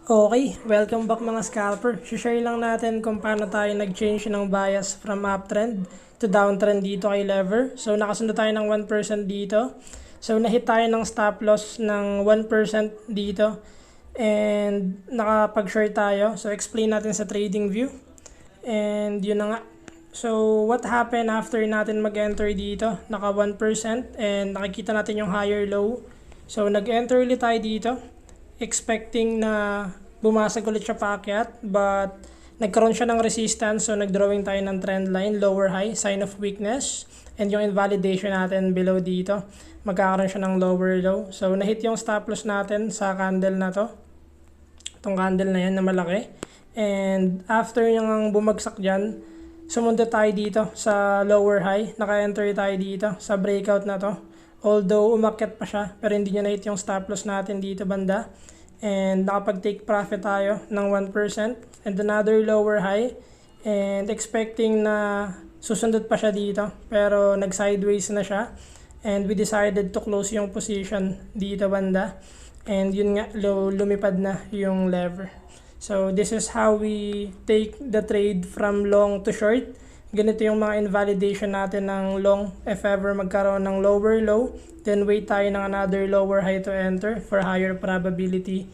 Okay, welcome back mga scalper. Share lang natin kung paano tayo nag-change ng bias from uptrend to downtrend dito kay lever. So nakasunod tayo ng 1% dito. So nahit tayo ng stop loss ng 1% dito. And nakapag-short tayo. So explain natin sa trading view. And yun na nga. So what happened after natin mag-enter dito? Naka 1% and nakikita natin yung higher low. So nag-enter ulit tayo dito expecting na bumasag ulit siya paakyat, but nagkaroon siya ng resistance, so nagdrawing tayo ng trend line, lower high, sign of weakness, and yung invalidation natin below dito, magkakaroon siya ng lower low. So nahit yung stop loss natin sa candle na to, itong candle na yan na malaki, and after yung bumagsak dyan, sumunod tayo dito sa lower high, naka-enter tayo dito sa breakout na to. Although umakyat pa siya, pero hindi niya na-hit yung stop loss natin dito banda. And nakapag-take profit tayo ng 1% and another lower high. And expecting na susundot pa siya dito, pero nag-sideways na siya. And we decided to close yung position dito banda. And yun nga, lumipad na yung lever. So this is how we take the trade from long to short. Ganito yung mga invalidation natin ng long if ever magkaroon ng lower low. Then wait tayo ng another lower high to enter for higher probability.